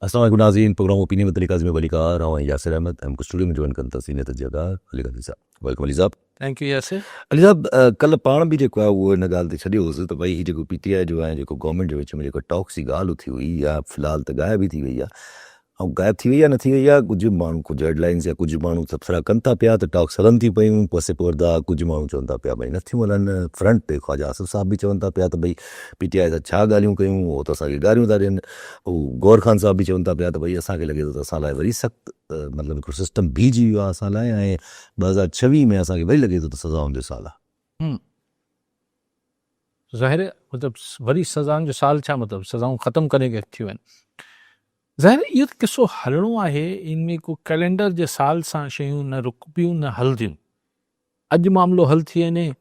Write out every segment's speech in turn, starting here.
अस्सलाम वालेकुम नाज़रीन, प्रोग्राम ओपिनियन में तरीका में वलीकार और यासिर अहमद हमको स्टूडियो में ज्वाइन करता सीने जगह अली गज़ी साहब। वेलकम अली साहब। Thank you Yasir. अली साहब, कल पाण बि जेको आहे उहो हिन ॻाल्हि ते छॾियोसि त भई हीउ जेको PTI जो आहे जेको गवर्नमेंट जे विच में जेको टॉक्स जी ॻाल्हि थी हुई या फ़िलहाल त गायब ई थी वई आहे, ऐं गायब थी वई आहे न थी वई आहे, कुझु माण्हू कुझु हेडलाइंस या कुझु माण्हू तबसरा कनि था पिया त टॉक्स हलनि थी पियूं पसे पर्दा, कुझु माण्हू चवनि था पिया भई नथियूं हलनि। फ्रंट ते ख़्वाजा आसिफ़ साहब बि चवनि था पिया त भई PTI सां छा ॻाल्हियूं कयूं, उहो त असांखे ॻाल्हियूं था ॾियनि। हू गौर ख़ान साहब बि चवनि था पिया त भई असांखे लॻे थो त असां लाइ वरी सख़्तु मतिलबु हिकिड़ो सिस्टम बीहजी वियो आहे असां लाइ, ऐं 2026 में असांखे वरी लॻे थो त सज़ाउनि जो साल आहे। ज़ाहिर है मतिलबु वरी सज़ाउनि जो साल छा मतिलबु सज़ाऊं ख़तमु करे थियूं आहिनि। ज़ाहिर इहो त किसो हलणो आहे, इन में को कैलेंडर जे साल सां शयूं न रुकबियूं न हलंदियूं। अॼु मामिलो हल थी वञे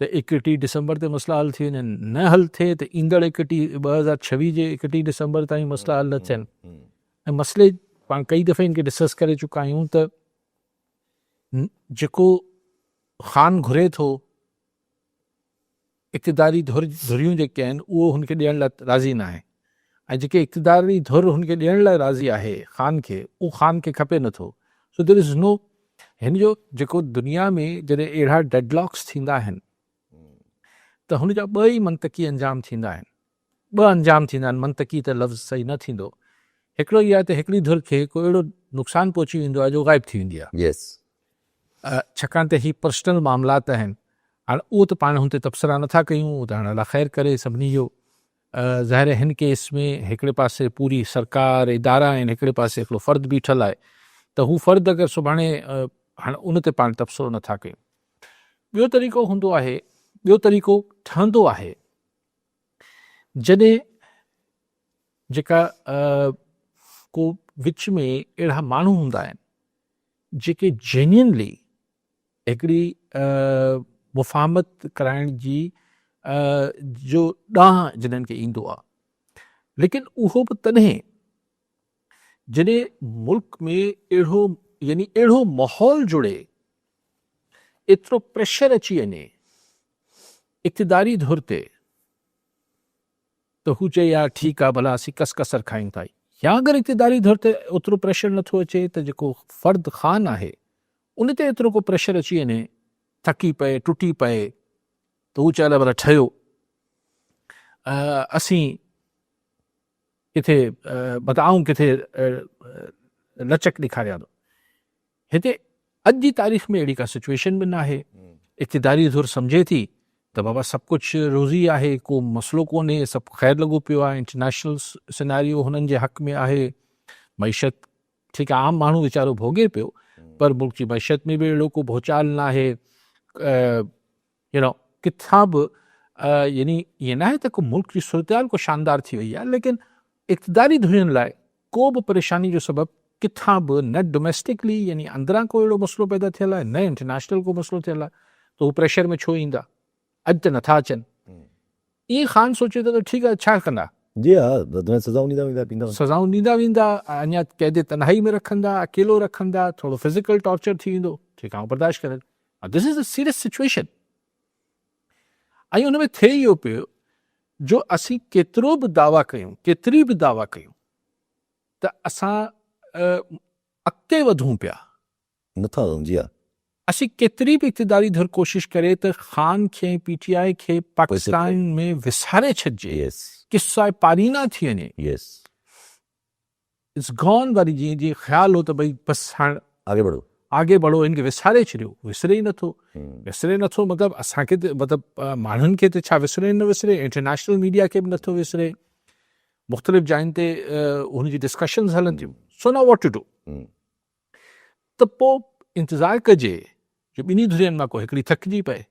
त 31 डिसंबर ते मसला हल थी वञनि, न हल थिए त ईंदड़ 2026 जे 31 डिसंबर ताईं मसला हल न थियनि। ऐं मसइले पाण कई दफ़े इनखे डिस्कस करे चुका आहियूं त जेको ख़ान घुरे थो इक़्तिदारी धुरियूं जेके आहिनि उहो हुनखे ॾियण लाइ राज़ी न आहे, ऐं जेके इक़्तिदारी धुर हुनखे ॾियण लाइ राज़ी आहे ख़ान खे, उहो ख़ान खे खपे नथो। सो देयर इज़ नो, हिन जो जेको दुनिया में जॾहिं अहिड़ा डेडलॉक्स थींदा आहिनि त हुनजा ॿ ई मंतकी अंजाम थींदा आहिनि। ॿ अंजाम थींदा आहिनि, मंतकी त लफ़्ज़ सही न थींदो। हिकिड़ो इहा आहे त हिकिड़ी धुर खे को अहिड़ो नुक़सानु पहुची वेंदो आहे जो ग़ाइबु थी वेंदी आहे। छाकाणि त हीअ पर्सनल मामलात आहिनि। हाणे उहो त पाण हुन ते तबसरा नथा कयूं, उहो त हाणे अला ख़ैर करे सभिनी जो। ज़ाहिर हिन केस में हिकिड़े पासे पूरी सरकार इदारा आहिनि, हिकिड़े पासे हिकिड़ो फ़र्द बीठल आहे, त हू फ़र्द अगरि सुभाणे हाणे उन ते पाण तबसरो नथा कयूं। ॿियो तरीक़ो हूंदो आहे, ॿियो तरीक़ो ठहंदो आहे जॾहिं जेका को विच में अहिड़ा माण्हू हूंदा आहिनि जेके जेन्युइनली हिकिड़ी मुफ़ाहमत कराइण जी जो ॾांहुं जिन्हनि खे ईंदो आहे, लेकिन उहो बि तॾहिं जॾहिं मुल्क में अहिड़ो माहौल जुड़े, एतिरो प्रेशर अची वञे इक़्तिदारी धुर ते, त हू चए यार ठीकु आहे भला असीं कसर खायूं था। या अगरि इक़्तिदारी धुर ते ओतिरो प्रेशर नथो अचे त जेको फ़र्द ख़ान आहे उन ते एतिरो को प्रेशर अची वञे, थकी पए टुटी पए, त हू चए भला ठहियो असीं किथे बताऊं किथे लचक ॾेखारिया थो। हिते अॼु जी तारीख़ में अहिड़ी का सिचुएशन बि न आहे। इक़्तिदारी धुर सम्झे थी त बाबा सभु कुझु रोज़ी आहे, को मसइलो कोन्हे, सभु ख़ैर लॻो पियो आहे, इंटरनेशनल सिनेरियो हुननि जे हक़ में आहे। मईशत ठीकु आहे, आम माण्हू वीचारो भोॻे पियो, पर मुल्क जी मईशत में बि अहिड़ो को भूचाल न आहे। किथां बि यानी ईअं न आहे त को मुल्क जी सूरतहाल को शानदार थी वई आहे, लेकिन इक़्तिदारी धुरियुनि लाइ को बि परेशानी जो सबबु किथां बि न डोमेस्टिकली यानी अंदरां को अहिड़ो मसइलो पैदा थियल आहे, न इंटरनेशनल को मसइलो थियल आहे, त हू प्रेशर में छो ईंदा? अॼु त नथा अचनि। ईअं ख़ान सोचे त ठीकु आहे छा कंदा, जी हा, सज़ाऊं ॾींदा वेंदा, अञा क़ैद तन्हाई में रखंदा, अकेलो रखंदा, थोरो फिज़िकल टॉर्चर थी वेंदो, ठीकु आहे बर्दाश्त करे। This is a serious situation. ऐं उन में थिए इहो पियो जो असीं केतिरो बि दावा कयूं, केतिरी बि दावा कयूं त असां अॻिते वधूं पिया नथा वधूं। जी हा, असीं केतिरी बि इक़्तिदारी धुर कोशिशि करे त ख़ान खे PTI खे पाकिस्तान में विसारे छॾिजे, किस्सा पारीना थी वञे, इट्स गॉन। वरी जीअं जीअं ख़्यालु हो त भई बसि हाणे आगे बढ़ो, इनखे विसारे छॾियो, विसरे ई नथो। विसरे नथो मतिलबु असांखे त मतिलबु माण्हुनि खे त छा विसरे न विसरे, इंटरनेशनल मीडिया खे बि नथो विसरे, मुख़्तलिफ़ जायुनि ते हुनजी डिस्कशन्स हलनि थियूं। So now what to do? त पोइ इंतज़ारु कजे जो ॿिन्ही धुरियुनि मां को हिकिड़ी थकिजी पए,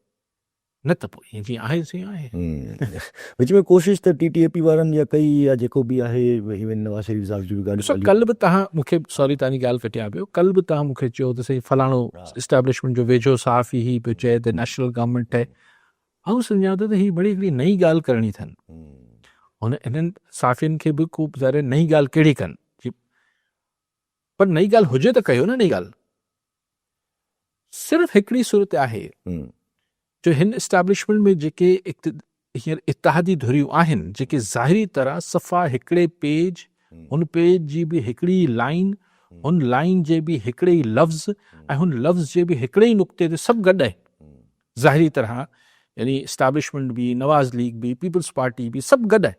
न त पोइ ईअं जीअं आहे तीअं आहे। विच में कोशिशि त TTAP वारनि या कई या जेको बि आहे, इवन नवाज़ शरीफ़ साहब जी बि ॻाल्हि। कल्ह बि तव्हां मूंखे, सॉरी तव्हांजी ॻाल्हि कटिया पियो, कल्ह बि तव्हां मूंखे चयो त सही फलाणो इस्टेब्लिशमेंट जो वेझो सहाफ़ी ही पियो चए त नेशनल गवर्नमेंट आहे। ऐं सम्झां थो त हीअ बड़ी हिकिड़ी नई ॻाल्हि करणी अथनि। हुन हिननि सहाफ़ियुनि खे बि को ज़ाहिर नई ॻाल्हि कहिड़ी कनि, पर नई ॻाल्हि हुजे त कयो न। नई ॻाल्हि सिर्फ़ु हिकिड़ी सूरत आहे जो हिन इस्टेब्लिशमेंट में जेके हींअर इत्तेहादी धुरियूं आहिनि, जेके ज़ाहिरी तरह सफ़ा हिकिड़े पेज हुन पेज जी बि हिकिड़ी लाइन, हुन लाइन जे बि हिकिड़े ई लफ़्ज़ ऐं हुन लफ़्ज़ जे बि हिकिड़े ई नुक़्ते ते सभु गॾु आहे। ज़ाहिरी तरह यानी इस्टेब्लिशमेंट बि, नवाज़ लीग बि, पीपल्स पार्टी बि सभु गॾु आहे।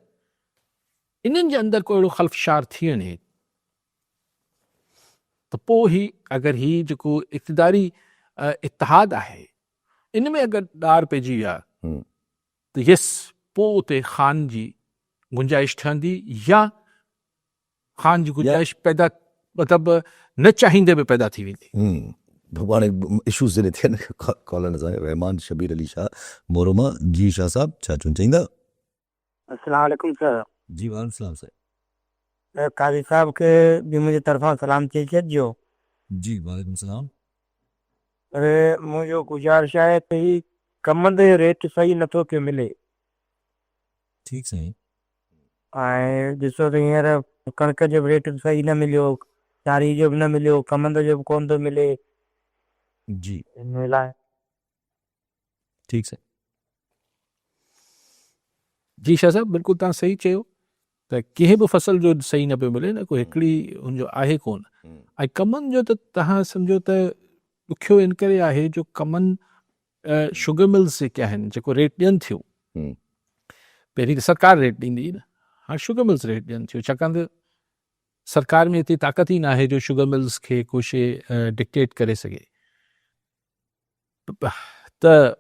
इन्हनि जे अंदरि को अहिड़ो ख़ल्फ़शार थी वञे त पोइ ही अगरि ही जेको इक़्तिदारी इतिहाद आहे इन में अगरि ॾार पइजी विया त यस पोइ उते ख़ान जी गुंजाइश ठहंदी, या ख़ान जी गुंजाइश पैदा मतिलबु न चाहींदे बि पैदा थी वेंदी। हाणे इशूज़ जॾहिं थियनि कॉलर सां रहमान शबीर अली शाह मोरोमा। जी शाह साहब छा चवणु चाहींदा? अस्सलाम वालेकुम सर। जी वालेकुम सलाम साहब। काज़ी साहब खे बि मुंहिंजे तरफ़ां सलाम चई छॾिजो। जी वालेकुम सलाम। अरे मुंहिंजो गुज़ारिश आहे त ही कमनि जो रेट सही नथो पियो मिले। ठीकु साईं। ऐं ॾिसो त हींअर कणिक जो बि रेट सही न मिलियो, चारी जो बि न मिलियो, कमंद जो बि कोन थो मिले। जी हिन लाइ ठीकु साईं। जी शाह साहब बिल्कुलु तव्हां सही चयो त कंहिं बि फसल जो सही न पियो मिले न, को हिकिड़ी हुनजो आहे कोन। ऐं कमनि जो त तव्हां सम्झो त ॾुखियो इन करे आहे जो कमनि शुगर मिल्स जेके आहिनि जेको रेट ॾियनि थियूं, पहिरीं त सरकार रेट ॾींदी न, हाणे शुगर मिल्स रेट ॾियनि थियूं, छाकाणि त सरकार में एतिरी ताक़त ई न आहे जो शुगर मिल्स खे को शइ डिक्टेट करे सघे। त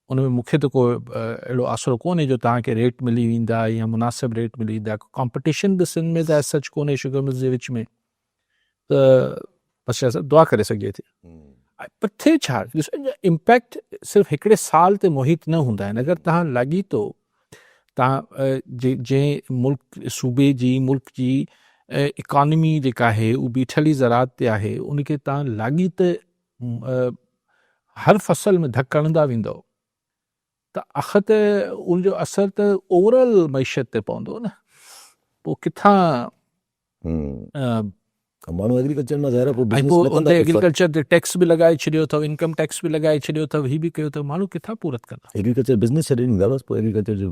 उन में मूंखे त को अहिड़ो आसिरो कोन्हे जो तव्हांखे रेट मिली वेंदा या मुनासिबु रेट मिली वेंदा। कॉम्पिटिशन बि सिंध में त सच कोन्हे शुगर मिल्स जे विच में, त बसि असां दुआ करे सघिजे थी। पर थिए छा, ॾिसो इम्पैक्ट सिर्फ़ु हिकिड़े साल ते मोहित न हूंदा आहिनि। अगरि तव्हां लॻी थो तव्हां जंहिं मुल्क सूबे जी मुल्क जी इकॉनमी जेका आहे उहा बीठल ई ज़रात ते आहे, उनखे तव्हां लाॻी त हर फसल में धकु हणंदा वेंदो त आख़िर त उनजो असरु त ओवरऑल मईशत ते पवंदो न। पोइ किथां माण्हू एग्रीकल्चर में ज़ाहिर ऐं पोइ उते एग्रीकल्चर ते टैक्स बि लॻाए छॾियो अथव, इनकम टैक्स बि लॻाए छॾियो अथव, हीअ बि कयो अथव, माण्हू किथां पूरत कंदा? एग्रीकल्चर बिज़नेस छॾे ॾींदा बसि पोइ एग्रीकल्चर जो।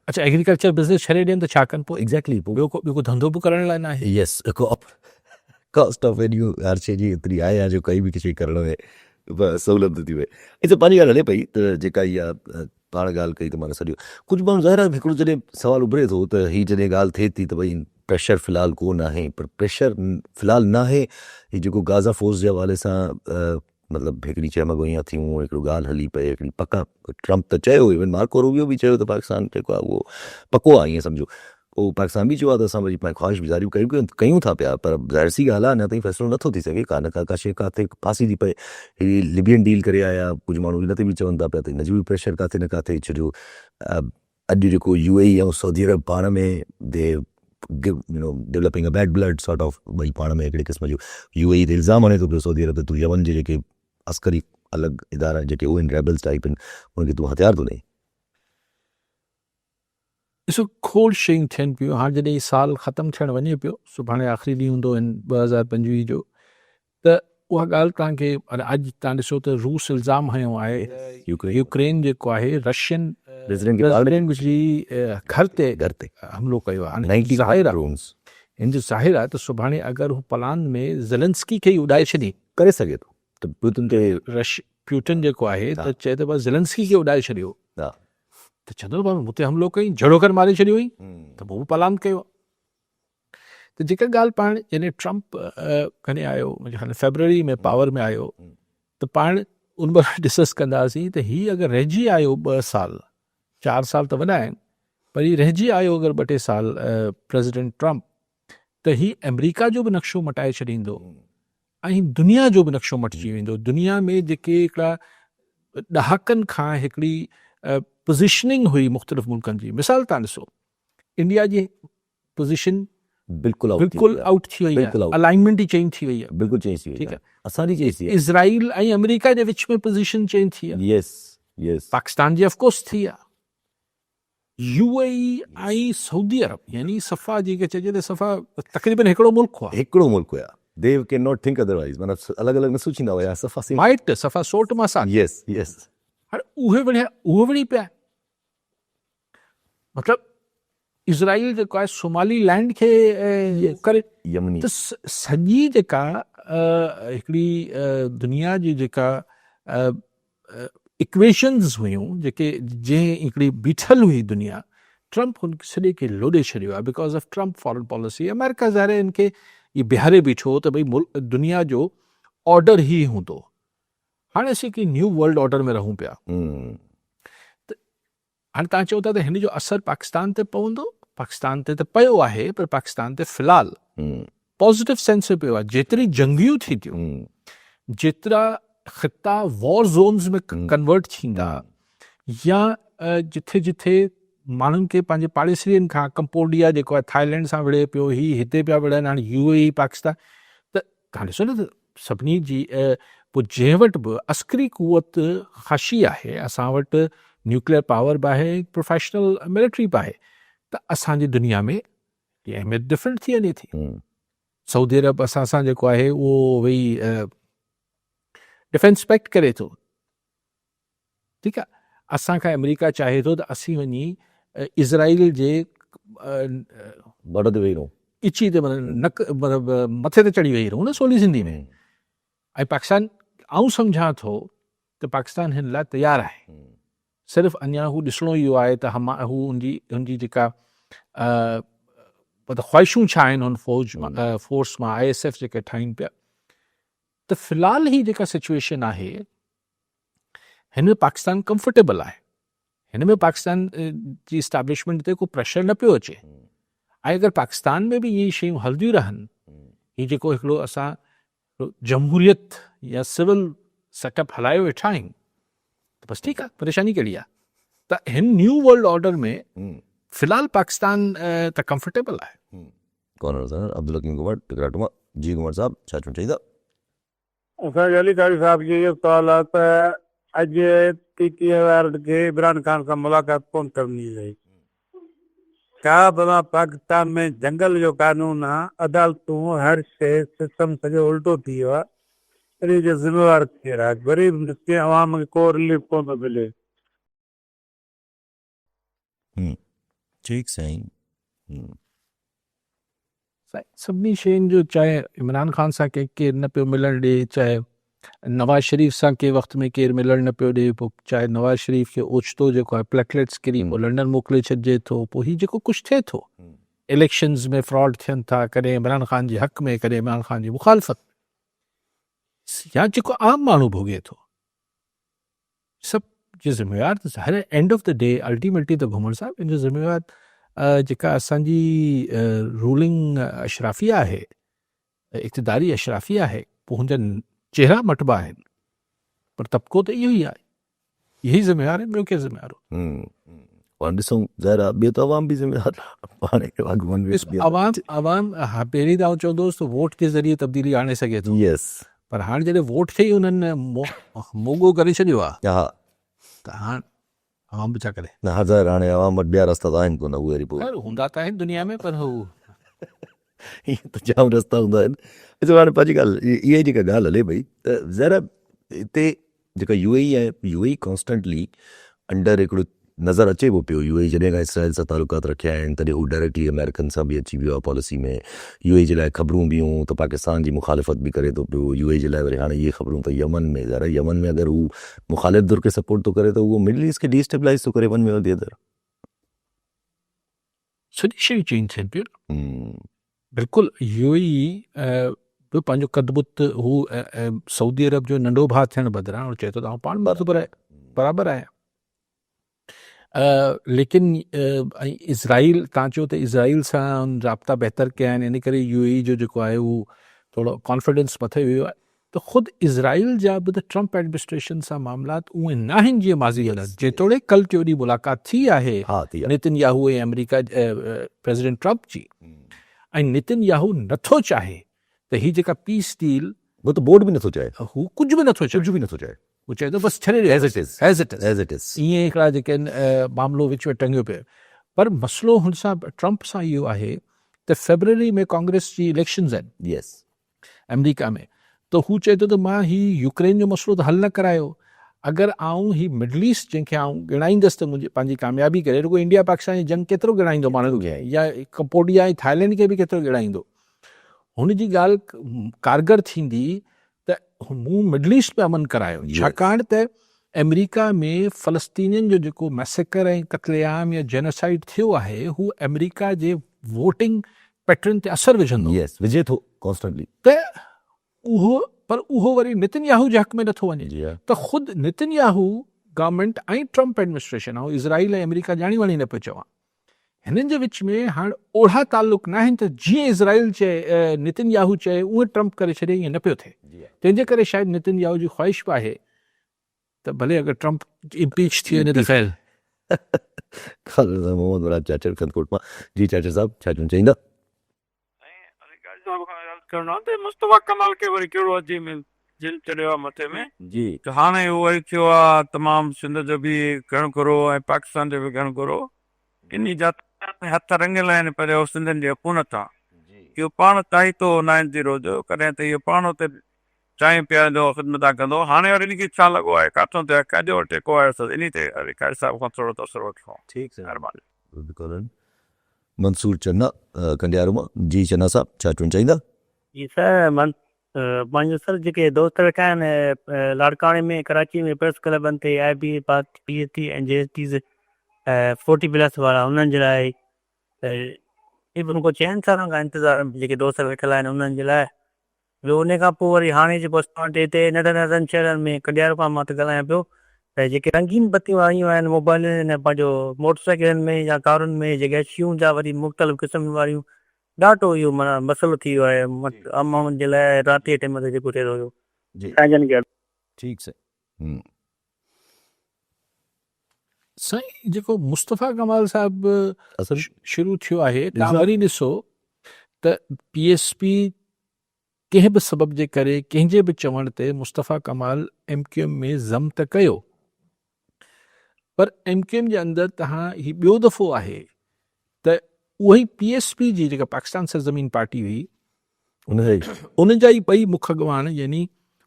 अच्छा एग्रीकल्चर बिज़नेस छॾे ॾियनि त छा कनि पोइ? एग्जैक्टली ॿियो को धंधो बि करण लाइ न आहे। यस कॉस्ट ऑफ वैल्यू हर शइ जी एतिरी आहे जो काई बि शइ करण में सहूलियत थी वए। इते पंहिंजी ॻाल्हि हले पई त जेका इहा पाण ॻाल्हि कई त मां सॼो कुझु माण्हू ज़ाहिर आहे हिकिड़ो जॾहिं सुवालु उभिरे थो त हीअ जॾहिं ॻाल्हि थिए थी त भई प्रेशर फ़िलहालु कोन आहे, पर प्रेशर फ़िलहालु न आहे। हीअ जेको गाज़ा फोर्स जे हवाले सां मतिलबु हिकिड़ी चमगोइयां थियूं, हिकिड़ो ॻाल्हि हली पई, हिकिड़ी पका ट्रम्प त चयो, इवन मार्को रूबियो बि चयो त पाकिस्तान जेको आहे उहो पको आहे, ईअं सम्झो। उहो पाकिस्तान बि चयो आहे त असां वरी पंहिंजी ख़्वाहिश गुज़ारियूं कयूं था पिया, पर ज़ाहिर सी ॻाल्हि आहे अञा ताईं फ़ैसिलो नथो थी सघे। का शइ काथे फासी थी पए। हीअ लिबियन डील करे आया, कुझु माण्हू हिन ते बि चवनि था पिया त हिन जो बि प्रेशर काथे न काथे, छो अॼु जेको UAE ऐं सऊदी अरब पाण में दे developing a bad blood sort of, भई पाण में हिकिड़े क़िस्म जो UAE ते इल्ज़ाम हणे थो पियो सऊदी अरब त तूं यमन जे जेके अस्करी अलॻि इदारा जेके उहे रेबल्स टाइप आहिनि उनखे तूं हथियार थो ॾे। ॾिसो खोड़ शयूं थियनि पियूं। हाणे जॾहिं साल ख़तमु थियणु वञे पियो, सुभाणे आख़िरी ॾींहुं हूंदो 2025 जो, त उहा ॻाल्हि तव्हांखे अॼु तव्हां ॾिसो त रूस इल्ज़ाम हयो आहे यूक्रेन जेको आहे रशियन प्रेसिडेंट जी घर ते हमिलो कयो आहे। हिन जो ज़ाहिर आहे त सुभाणे अगरि हू प्लान में ज़ेलेंस्की खे ई उॾाए छॾी करे सघे थो त प्यूटन जेको आहे त चए थो ज़ेलेंस्की खे उॾाए छॾियो त चवंदो हुते हमिलो कई, जड़ो करे मारे छॾियो हुई, त पोइ बि प्लान कयो। त जेका ॻाल्हि पाण जॾहिं ट्रम्प कॾहिं आयो, मुंहिंजे ख़्याल फेबरवरी में पावर में आयो, त पाण उन महिल डिस्कस कंदासीं त हीअ अगरि रहिजी आयो 2 साल 4 साल त वॾा आहिनि, पर हीअ रहिजी आयो अगरि 2-2 साल प्रेसिडेंट ट्रम्प, त हीअ अमेरिका जो बि नक्शो मटाए छॾींदो ऐं दुनिया जो बि नक्शो मटिजी वेंदो। दुनिया में जेके हिकिड़ा ॾहाकनि खां हिकिड़ी पोज़ीशनिंग हुई मुख़्तलिफ़ मुल्कनि जी, मिसाल तव्हां ॾिसो इंडिया जी पोज़ीशन बिल्कुलु आउट थी वई आहे, अलाइनमेंट ई चेंज थी वई आहे, बिल्कुलु चेंज थी वई आहे, असांजी चेंज थी। इज़राइल ऐं अमेरिका जे विच में पोज़ीशन चेंज थी आहे। यस पाकिस्तान जी ऑफकोर्स थी आहे। UAE ऐं सऊदी अरब यानी सफ़ा जेके चइजे त सफ़ा तक़रीबन हिकिड़ो मुल्क हुआ। They cannot think otherwise, मतलब अलॻि-अलॻि न सोचींदा हुया, सफ़ा सोट मां सां। हाणे उहे वरी पिया, मतिलबु इसराइल जेको आहे सोमाली लैंड खे करे यमनी त सॼी जेका हिकिड़ी दुनिया जी जेका इक्वेशन्स हुयूं जेके जंहिं हिकिड़ी बीठल हुई दुनिया, ट्रम्प हुन सॼे खे लोॾे छॾियो आहे because of Trump foreign policy. America ज़ाहिर आहे इनखे इहे बिहारे बीठो त भई दुनिया जो ऑर्डर ई हूंदो। हाणे असीं हिकिड़ी न्यू वर्ल्ड ऑर्डर में रहूं पिया। हाणे तव्हां चओ था त हिन जो असरु पाकिस्तान ते पवंदो, पाकिस्तान ते त पियो आहे, पर पाकिस्तान ते फ़िलहालु पॉज़िटिव सेंस में पियो आहे। जेतिरी जंगियूं थी थियूं, जेतिरा ख़िता वॉर ज़ोन्स में कन्वर्ट थींदा, या जिथे जिथे माण्हुनि खे पंहिंजे पाड़ेसियुनि खां, कंपोडिया जेको आहे थाईलैंड सां विढ़े पियो, हिते पिया विढ़नि, हाणे UAE पाकिस्तान, त तव्हां ॾिसो न त सभिनी जी पोइ जंहिं वटि बि अस्करी क़ुवत ख़ाशी आहे, असां वटि न्यूक्लियर पावर बि आहे, प्रोफेशनल मिलिट्री बि आहे, त असांजी दुनिया में इहा अहमियत डिफरेंट थी वञे थी। सऊदी अरब असां सां जेको आहे उहो वही डिफेंस पैक्ट करे थो, ठीकु आहे। असांखां अमेरिका चाहे थो त असीं वञी इज़राइल जे बड़ ते वेही रहूं, इची ते नक मथे ते चढ़ी वेही रहूं न सवली सिंधी में। ऐं पाकिस्तान, आऊं सम्झां थो त पाकिस्तान हिन लाइ तयारु आहे, सिर्फ़ु अञा हू ॾिसणो इहो आहे त हू हुनजी जेका मतिलबु ख़्वाहिशूं छा आहिनि हुन फोर्स मां ISF जेके ठाहिनि पिया। त फ़िलहालु ही जेका सिचुएशन आहे हिन में पाकिस्तान कंफर्टेबल आहे, हिन में पाकिस्तान जी इस्टेब्लिशमेंट ते को प्रेशर न पियो अचे। ऐं अगरि पाकिस्तान में बि इहे शयूं हलंदियूं रहनि, हीउ जेको हिकिड़ो असां जमहूरियत या सिविल सेटअप हलाए वेठा आहियूं, त बसि ठीकु आहे, परेशानी कहिड़ी आहे। त हिन न्यू वर्ल्ड ऑर्डर में फ़िलहालु पाकिस्तान त कंफर्टेबल आहे। कौन सर अब्दुल हकीम कुमार टिकराटुमा जी कुमार साहब छा चवणु चाहींदा? असांखे अली कारी साहब जी इहो सवाल आहे त अॼु 30 खे इमरान खान सां मुलाक़ात कोन करणी रही। छा भला पाकिस्तान में जंगल जो कानून आहे, अदालतूं, हर शइ सिस्टम सॼो उल्टो थी वियो आहे, इन जो ज़िम्मेवार केरु आहे? ग़रीब मिसकिन अवाम खे को रिलीफ कोन थो मिले। ठीकु साईं। सभिनी शयुनि जो, चाहे इमरान खान सां केरु न पियो मिलणु ॾिए, चाहे नवाज़ शरीफ़ सां कंहिं वक़्त में केरु मिलणु न पियो ॾिए, पोइ चाहे नवाज़ शरीफ़ खे ओचितो जेको आहे प्लेटलेट्स किरी पोइ लंडन मोकिले छॾिजे थो, पोइ हीउ जेको कुझु थिए थो, इलेक्शन्स में फ्रॉड थियनि था, कॾहिं इमरान खान जे हक़ में, कॾहिं इमरान खान जी मुखालफ़त, या जेको आम माण्हू भोॻे थो, सभु जो ज़िम्मेवार त her end of the day ultimately त घुमण साहिब इन जो ज़िम्मेवार जेका असांजी रूलिंग अशराफिया आहे, इक़्तिदारी अशराफिया आहे, पोइ हुनजा चेहरा मटबा आहिनि, पर तबिको त इहो ई आहे, यही ज़िम्मेवार आहे, ॿियो केरु ज़िम्मेवार हो? और ॾिसूं ज़रा ॿियो त अवाम बि ज़िम्मेवार पाण खे अॻुवान अवाम पहिरीं त चवंदोसि त वोट जे ज़रिए तब्दीली आणे सघे थो, पर हाणे जॾहिं वोट खे ई उन्हनि मोगो करे छॾियो आहे, हा, त हाणे अवाम बि छा करे? न हज़ार हाणे अवाम वटि ॿिया रस्ता त आहिनि कोन, उहे वरी पोइ हूंदा त आहिनि दुनिया में, पर हू ईअं त जाम रस्ता हूंदा आहिनि। ॾिसो हाणे पंहिंजी ॻाल्हि इहा जेका ॻाल्हि हले पई त ज़रा हिते जेका UAE आहे, UAE कॉन्स्टेंटली अंडर हिकिड़ो नज़र अचे पियो, UAE जॾहिं खां इसराइल सां तालुकात रखिया आहिनि तॾहिं हू डायरेक्टली अमेरिकन सां बि अची वियो आहे पॉलिसी में। UAE जे लाइ ख़बरूं बि हूं त पाकिस्तान जी मुखालिफ़त बि करे थो पियो, UAE जे लाइ वरी हाणे इहे ख़बरूं त यमन में, ज़रा यमन में अगरि हू मुखालिफ़ धुर खे सपोर्ट थो करे त उहो मिडल ईस्ट खे डिस्टेबलाइज़ थो करे वन वे और दी अदर। सॼी शयूं चेंज थियनि पियूं बिल्कुलु। UAE बि पंहिंजो कदबुत हू सऊदी अरब जो नंढो भाउ थियण बदिरां चए थो तव्हां पाण बराबरि आहे, लेकिन इज़राइल, तव्हां चओ त इज़राइल सां राब्ता बहितर कया आहिनि, इन करे UAE जो जेको आहे उहो थोरो कॉन्फिडेंस मथे वियो आहे। त ख़ुदि इज़राइल जा बि त ट्रम्प एडमिनिस्ट्रेशन सां मामलात उहे न आहिनि जीअं माज़ी हलनि, जेतोणीकि कल्ह टियों ॾींहुं मुलाक़ात थी आहे नितिन याहू ऐं अमेरिका प्रेसिडेंट ट्रम्प जी, ऐं नितिन याहू नथो चाहे त हीअ जेका पीस डील, वो तो बोर्ड भी नथो चाहे, हू कुझु बि नथो चाहे, कुझु बि नथो चाहे, हू चए थो बसि छॾे ॾियो एज़ इट इज़। ईअं हिकिड़ा जेके मामिलो विच में टंगियो पियो। पर मसइलो हुन सां ट्रम्प सां इहो आहे त फेबरवरी में कांग्रेस जी इलेक्शन्स आहिनि अमेरिका में, त हू चए थो त मां हीउ यूक्रेन जो मसइलो त हल न करायो, अगरि आऊं ही मिडल ईस्ट जंहिंखे आऊं ॻणाईंदसि त मुंहिंजी पंहिंजी कामयाबी करे रुगो इंडिया पाकिस्तान जी जंग केतिरो ॻणाईंदो माण्हू या कंबोडिया ऐं थाईलैंड खे बि केतिरो ॻणाईंदो हुन जी ॻाल्हि कारगर थींदी त मूं मिडल ईस्ट में अमन करायो छाकाणि त अमेरिका में फ़लस्तीनियुनि जो जेको मैसेकर ऐं क़त्लेआम या जेनोसाइड थियो आहे हू अमेरिका जे वोटिंग पैटर्न ते असरु विझंदो यस विझे थो कॉन्स्टेंटली त उहो वरी नितिनयाहू जे हक़ में नथो वञे त ख़ुदि नितिनयाहू गवर्नमेंट ऐं ट्रम्प एडमिनिस्ट्रेशन ऐं इज़राइल ऐं अमेरिका ॼाणी वणी न पियो चवां हिननि जे विच में हाणे ओढ़ा तालुक न आहिनि त जीअं इज़राइल चए नितिनयाहू चए उहे ट्रम्प करे छॾे ईअं न पियो थिए तंहिंजे करे शायदि नितिनयाहू जी ख़्वाहिश बि आहे त भले अगरि ट्रम्प इम्पीच थी वञे त ख़ैर मोहम्मद मुराद चाचर खनकोट मां जी चाचर साहब छा चवणु चाहींदा मुस्तफ़ा कमाल खे वरी कहिड़ो अजीब जिल चढ़ियो आहे मथे में जी त हाणे उहो वरी थियो आहे तमामु सिंध जो बि घणो करो ऐं पाकिस्तान जो बि घणो करो इन जा हथ रंगियल आहिनि पर उहो सिंधियुनि जी हुकूमत आहे इहो पाण चाही थो 9-0 जो कॾहिं त इहो पाण हुते चांहि पीआरींदो ख़िदमत कंदो हाणे वरी इनखे छा लॻो आहे काथो ते कजो टेको आयो इन ते कारी साहिब खां थोरो तसर वठो ठीकु सर महिरबानी मंसूर चन्ना कंडियारो मां जी चन्ना साहब छा चवणु चाहींदा जी सर पंहिंजो सर जेके दोस्त वेठा आहिनि लाड़काणे में कराची में प्रेस क्लबनि ते IB PhD ऐं JSTs 40+ वारा उन्हनि जे लाइ इवन को चइनि सालनि खां इंतज़ार जेके दोस्त वेठल आहिनि उन्हनि जे लाइ ॿियो उन खां पोइ वरी हाणे जेको असां वटि हिते नंढनि शहरनि में कंडियारो खां मां त ॻाल्हायां पियो त जेके रंगीन बतियूं आयूं आहिनि मोबाइलनि पंहिंजो मोटरसाइकिलनि में या कारुनि में जेके शयूं जा वरी मुख़्तलिफ़ क़िस्म वारियूं ॾाढो इहो माना मसइलो थी वियो आहे आम माण्हुनि जे लाइ राति जे टाइम ते जेको थिए थो जी ठीकु सर साईं जेको मुस्तफ़ा कमाल साहिब असर शुरू थियो आहे तव्हां वरी ॾिसो त PSP कंहिं बि सबब जे करे कंहिंजे बि चवण ते मुस्तफ़ा कमाल MQM में ज़म त कयो पर MQM जे अंदरि तव्हां ही ॿियो दफ़ो आहे त उहा ई PSP जी जेका पाकिस्तान सरज़मीन पार्टी हुई उन जा ई ॿई मुख अॻवान यानी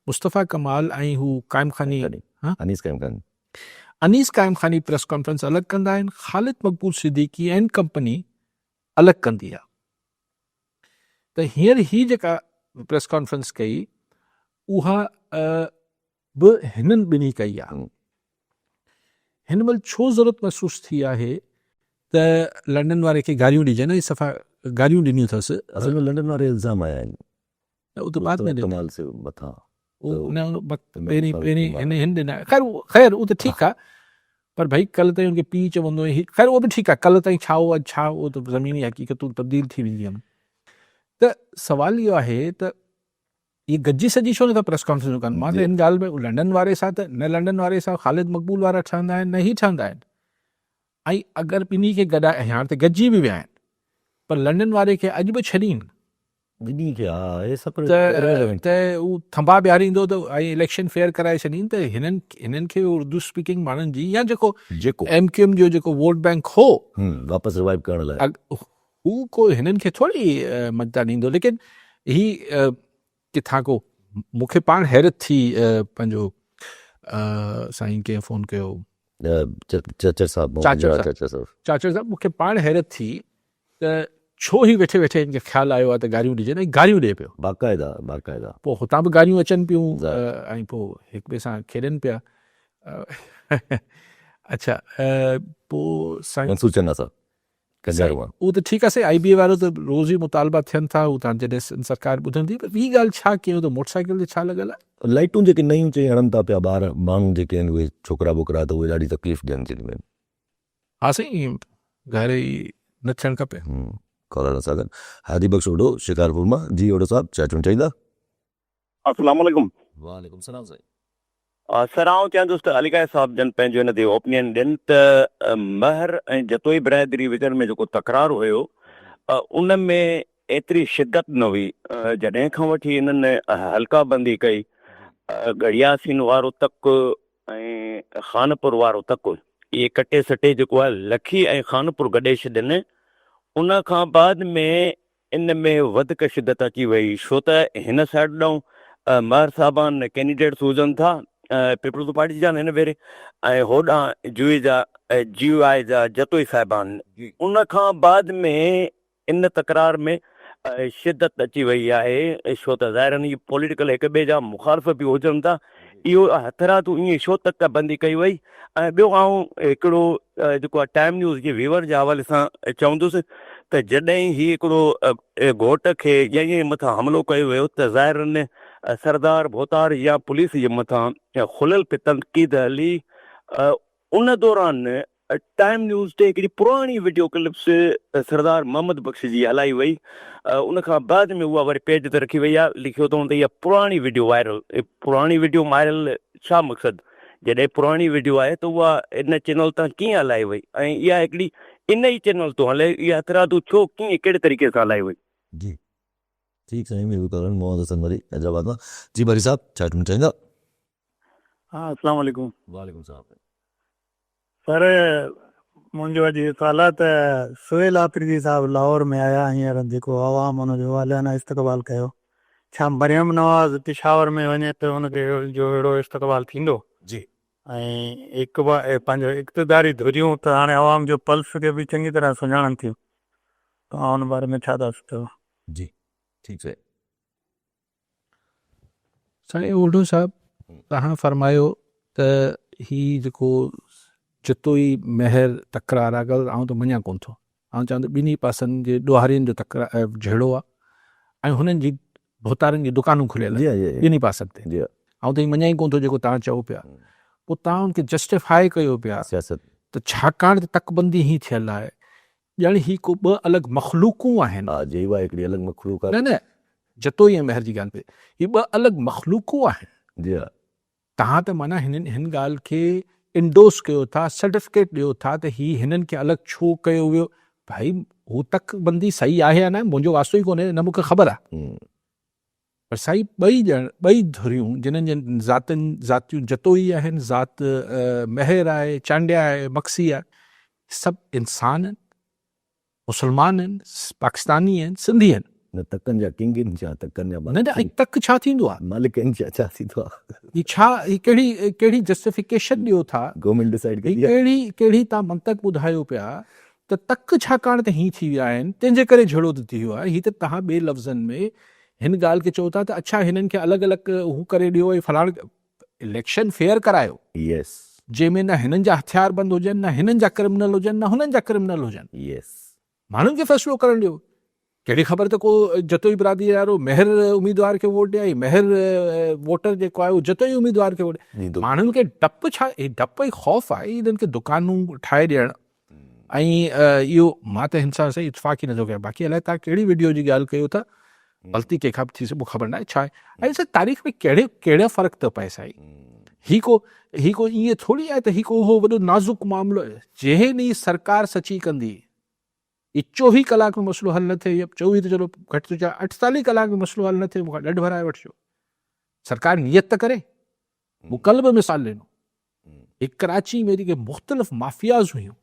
मुस्तफ़ा कमाल ऐं हू क़ाइम खानी अनीस क़ाइम खानी प्रेस कॉन्फ्रेंस अलॻि कंदा आहिनि ख़ालिद मक़बूल सिद्दीकी एंड कंपनी अलॻि कंदी आहे त हींअर ही जेका प्रेस कॉन्फ्रेंस कई उहा बि हिननि ॿिन्ही कई आहे हिन महिल छो ज़रूरत महसूस थी आहे त लंडन वारे खे गारियूं ॾिजे न सफ़ा गारियूं ॾिनियूं अथसि असल में लंडन वारे इल्ज़ाम आया आहिनि उहो त बाद में कमाल से मथां पहिरीं हिन ॾिना ख़ैर उहो त ठीकु आहे पर भई कल्ह ताईं हुनखे पीउ चवंदो ख़ैर उहो बि ठीकु आहे कल्ह ताईं छा उहो छा उहो त ज़मीनी हक़ीक़तूं तब्दील थी वेंदियूं आहिनि त सुवाल इहो आहे त इहे गॾिजी सॼी छो नथा प्रेस कॉन्फ्रेंस कनि मां त हिन ॻाल्हि में लंडन वारे सां त न लंडन वारे सां ख़ालिद मक़बूल वारा ठहंदा आहिनि न ई ठहंदा आहिनि ऐं अगरि ॿिन्ही खे गॾाए हाणे त गॾिजी बि विया आहिनि पर लंडन वारे खे अॼु बि छॾीनि त उहो थंबा ॿियारींदो त ऐं इलेक्शन फेयर कराए छॾीनि त हिननि खे उर्दू स्पीकिंग माण्हुनि जी या जेको MQM जो जेको वोट बैंक हो वापसि रिवाइव करण लाइ हू को हिननि खे थोरी मदद ॾींदो लेकिन ही किथां को मूंखे पाण हैरत थी पंहिंजो साईं खे फ़ोन कयो चाचर साहब मूंखे पाण हैरत थी त छो ही वेठे वेठे हिनखे ख़्यालु आयो आहे त गारियूं ॾिजे न गारियूं ॾिए पियो बाक़ाइदा पोइ हुतां बि गारियूं अचनि पियूं ऐं पोइ हिक ॿिए सां खेॾनि पिया अच्छा पोइ साईं मंसूर चन्ना साहब उहो त ठीकु आहे IBA वारो त रोज़ ई मुतालबा थियनि था हू तव्हां जॾहिं सरकार ॿुधंदी पर ॿी ॻाल्हि छा कयूं त मोटरसाइकिल ते छा लॻल आहे लाइटूं जेके नयूं चई हणनि था पिया ॿार माण्हू जेके आहिनि उहे छोकिरा बोकरा त उहे ॾाढी तकलीफ़ ॾियनि थियूं हा साईं घर ई न थियणु खपे कॉलर सां गॾु हादी बख़्श ओडो शिकारपुर मां जी ओडो साहब छा चवणु चाहींदा अस्सलाम वालेकुम वालेकुम सलाम साईं सर आउं चवंदुसि त अली काए साहब जन पंहिंजो हिन ते ओपिनियन ॾियनि त महर ऐं जतोई बिरादरी विच में जेको तकरारु हुयो उन में एतिरी शिदत न हुई जॾहिं खां वठी हिननि हल्का बंदी कई गड़ियासीन वारो तक ऐं खानपुर वारो तक इहे कटे सटे जेको आहे लखी ऐं खानपुर गॾे छॾनि उन खां बाद में इन में वधीक शिदत अची वई छो त हिन साइड ॾांहुं महर साहबान कैंडिडेट्स हुजनि था पीपल्स पार्टी जा हिन भेरे ऐं होॾां जुए जा GUI जा जतोई साहिबान, उन खां बाद में इन तकरार में शिदत अची वई आहे, छो त ज़ाहिरन इहे पॉलिटिकल हिक ॿिए जा मुखालिफ़ बि हुजनि था। इहो हथरातू ईअं छो तक बंदी कई वई। ऐं ॿियो आऊं हिकिड़ो जेको आहे टाइम न्यूज़ जे व्यूअर जे हवाले सां चवंदुसि त जॾहिं ही हिकिड़ो घोट खे ईअं मथां हमिलो कयो वियो त ज़ाहिरन सरदार भोतार या पुलिस जे मथां खुलियल पे तनक़ीद हली। उन दौरान टाइम न्यूज़ ते हिकिड़ी पुराणी वीडियो क्लिप्स सरदार मोहम्मद बख्श जी हलाई वई। उन खां बाद में उहा वरी पेज ते रखी वई आहे, लिखियो अथऊं त इहा पुराणी वीडियो वायरल। पुराणी वीडियो वायरल छा मक़सदु? जॾहिं पुराणी वीडियो आहे त उहा इन चैनल तां कीअं हलाई वई ऐं इहा हिकिड़ी इन ई चैनल तो हले, इहा हथरातू छो कीअं कहिड़े तरीक़े सां हलाई वई? जी ठीक साईं, मेरे करण मोहम्मद हसन वरी हैदराबाद मां। जी बरी साहब छा चवणु चाहींदा? हाँ अस्सलाम वालेकुम वालेकुम सलाम। सर, मुंहिंजो अॼु सुवाल आहे त सुहेल आफ़रीदी साहब लाहौर में आया, हींअर जेको आवाम हुनजो वालियाना इस्तक़बाल कयो, छा मरियम नवाज़ पिशावर में वञे त हुनखे जो अहिड़ो इस्तक़बाल थींदो? जी ऐं हिकु पंहिंजो इक़्तिदारी धुरियूं त हाणे आवाम जो पल्स खे बि चङी तरह सुञाणनि थियूं, तव्हां हुन बारे में छा था सोचो? जी ठीक साईं। साईं ओढो साहब, तव्हां फरमायो त ही जेको जतोई महर तकरार आहे, अगरि आउं त मञा कोन थो। आउं चवां त ॿिन्ही पासनि जे ॾोहारियुनि जो तकरार जहिड़ो आहे ऐं हुननि जी भोतारनि जी दुकानूं खुलियल जी आहिनि जी ॿिन्ही पासनि ते। जी आउं त मञा ई कोन थो जेको तव्हां चओ पिया। पोइ तव्हां हुनखे जस्टिफाई कयो पिया सियासत त छाकाणि त तकबंदी ही थियल आहे, ॼण ही को ॿ अलॻि मख़लूकूं आहिनि। हा जी उहा हिकिड़ी अलॻि मखलूक आहे। न जतोई ऐं महर जी ॻाल्हि पे ही ॿ अलॻि मख़लूकूं आहिनि। जी हा तव्हां त माना हिन ॻाल्हि खे इंडोस कयो था, सर्टिफिकेट ॾियो था त ही हिननि खे अलॻि छो कयो वियो। भाई हू तकबंदी सही आहे या न, मुंहिंजो वास्तो ई कोन्हे, न मूंखे ख़बर आहे। पर साईं ॿई धुरियूं जिन्हनि जन ज़ातियूं जतोई आहिनि, ज़ात महर आहे, चांडिया आहे, मक्सी आहे, सभु इंसान आहिनि, मुस्लमान आहिनि, पाकिस्तानी आहिनि, सिंधी आहिनि। न तकनि जा किंग आहिनि छा? तकनि जा न ऐं तक छा थींदो आहे? मालिक आहिनि छा? छा थींदो आहे? ही छा, ही कहिड़ी जस्टिफिकेशन ॾियो था? गवर्नमेंट डिसाइड ही कई आहे। कहिड़ी तव्हां मंतक ॿुधायो पिया त तक छाकाणि त ही थी विया आहिनि, तंहिंजे करे झड़ो त थी वियो आहे। ही त तव्हां ॿिए लफ़्ज़नि में हिन ॻाल्हि खे चओ था त अच्छा हिननि खे अलॻि अलॻि हू करे ॾियो ऐं फलाण इलेक्शन फेयर करायो, यस जंहिंमें न हिननि जा हथियार बंदि हुजनि, न हिननि जा क्रिमिनल हुजनि, न हुननि जा क्रिमिनल हुजनि। यस माण्हुनि खे फ़ैसिलो करणु ॾियो। कहिड़ी ख़बर त को जतोई बिरादरी वारो महर उम्मीदवार खे वोट ॾिए, महर वोटर जेको आहे उहो जतोई उम्मीदवार खे वोट ॾिए। माण्हुनि खे डपु छा, डपु ऐं ख़ौफ़ आहे हिननि खे दुकानूं ठाहे ॾियणु। ऐं इहो मां त हिन सां सही इतफ़ाक़ ई नथो कयां। बाक़ी अलाए तव्हां कहिड़ी वीडियो जी ॻाल्हि कयो था, ग़लती कंहिंखां बि थी सघे, मूंखे ख़बर न आहे छा आहे। ऐं साईं तारीख़ में कहिड़ा फ़र्क़ु थो पए साईं? ही को ईअं थोरी आहे त ही को उहो वॾो नाज़ुक मामिलो आहे। जंहिं ॾींहुं सरकार सची कंदी, ये 24 कलाक में मसलो हल न थिए, या 24 तो चलो घटि तो 48 कलाक में मसलो हल न थिए, मूंखां ॾंढ भराए वठिजो। सरकार नियत त करे। मूं कल्ह बि मिसाल ॾिनो, एक कराची में जेके मुख़्तलिफ़ माफ़ियाज़ हुयूं,